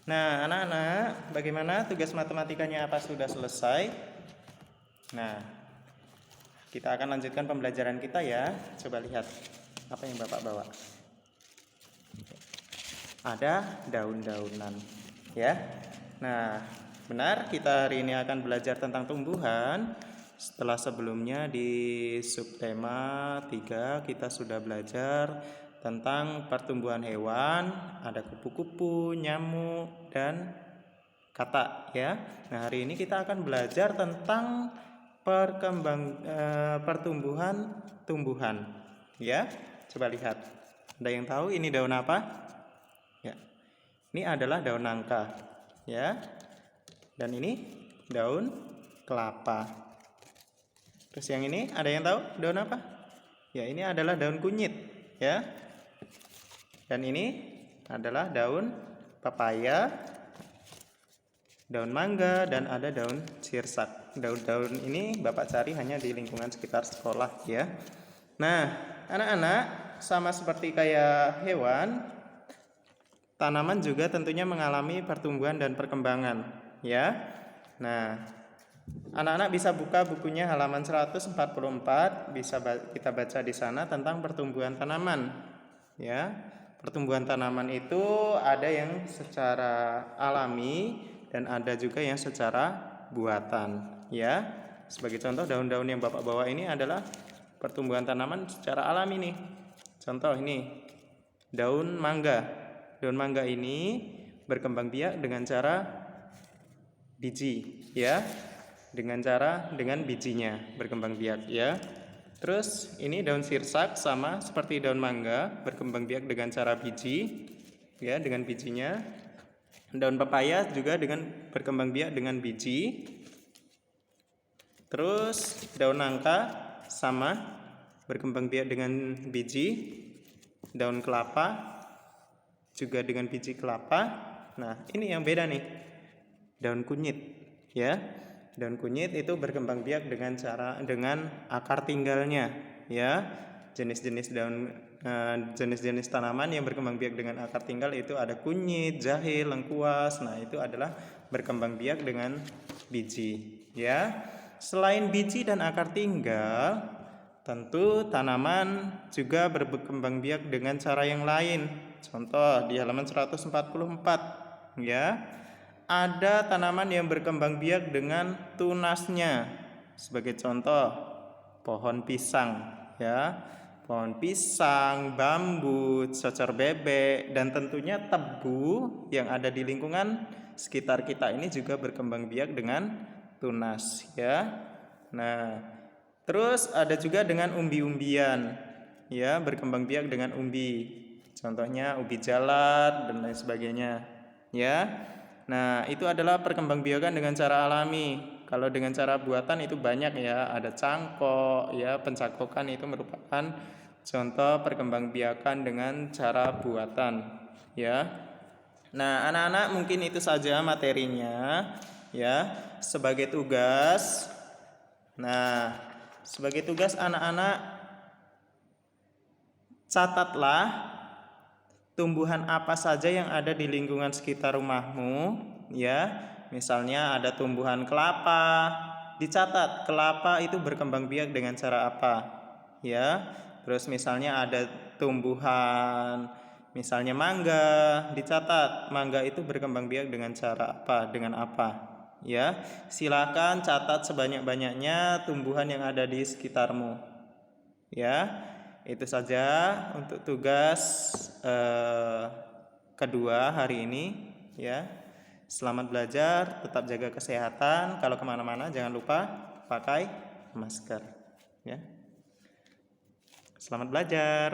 Nah, anak-anak, bagaimana tugas matematikanya? Apa sudah selesai? Nah, kita akan lanjutkan pembelajaran kita ya. Coba lihat apa yang Bapak bawa. Ada daun-daunan, ya. Nah, benar, kita hari ini akan belajar tentang tumbuhan. Setelah sebelumnya di subtema 3 kita sudah belajar tentang pertumbuhan hewan, ada kupu-kupu, nyamuk, dan katak ya. Nah, hari ini kita akan belajar tentang pertumbuhan tumbuhan ya. Coba lihat. Ada yang tahu ini daun apa? Ya. Ini adalah daun nangka ya. Dan ini daun kelapa. Terus yang ini ada yang tahu daun apa? Ya, ini adalah daun kunyit ya. Dan ini adalah daun pepaya, daun mangga, dan ada daun sirsak. Daun-daun ini Bapak cari hanya di lingkungan sekitar sekolah ya. Nah, anak-anak, sama seperti kayak hewan, tanaman juga tentunya mengalami pertumbuhan dan perkembangan ya. Nah, anak-anak bisa buka bukunya halaman 144, bisa kita baca di sana tentang pertumbuhan tanaman ya. Pertumbuhan tanaman itu ada yang secara alami dan ada juga yang secara buatan ya. Sebagai contoh, daun-daun yang Bapak bawa ini adalah pertumbuhan tanaman secara alami nih. Contoh ini daun mangga. Daun mangga ini berkembang biak dengan cara biji ya. Dengan bijinya berkembang biak ya. Terus ini daun sirsak sama seperti daun mangga, berkembang biak dengan cara biji ya, dengan bijinya. Daun pepaya juga berkembang biak dengan biji. Terus daun nangka sama berkembang biak dengan biji. Daun kelapa juga dengan biji kelapa. Nah, ini yang beda nih. Daun kunyit ya. Daun kunyit itu berkembang biak dengan akar tinggalnya ya. Jenis-jenis tanaman yang berkembang biak dengan akar tinggal itu ada kunyit, jahe, lengkuas. Nah, itu adalah berkembang biak dengan biji ya. Selain biji dan akar tinggal, tentu tanaman juga berkembang biak dengan cara yang lain. Contoh di halaman 144 ya. Ada tanaman yang berkembang biak dengan tunasnya. Sebagai contoh, pohon pisang ya. Pohon pisang, bambu, cocor bebek, dan tentunya tebu yang ada di lingkungan sekitar kita ini juga berkembang biak dengan tunas ya. Nah, terus ada juga dengan umbi-umbian ya, berkembang biak dengan umbi. Contohnya ubi jalar dan lain sebagainya ya. Nah, itu adalah perkembangbiakan dengan cara alami. Kalau dengan cara buatan itu banyak ya, ada cangkok ya, pencakokan itu merupakan contoh perkembangbiakan dengan cara buatan ya. Nah, anak-anak mungkin itu saja materinya ya. Sebagai tugas, anak-anak catatlah tumbuhan apa saja yang ada di lingkungan sekitar rumahmu ya. Misalnya ada tumbuhan kelapa, dicatat kelapa itu berkembang biak dengan cara apa ya. Terus misalnya ada tumbuhan misalnya mangga, dicatat mangga itu berkembang biak dengan cara apa, dengan apa ya. Silakan catat sebanyak-banyaknya tumbuhan yang ada di sekitarmu ya. Itu saja untuk tugas kedua hari ini ya. Selamat belajar, tetap jaga kesehatan. Kalau kemana-mana jangan lupa pakai masker ya. Selamat belajar.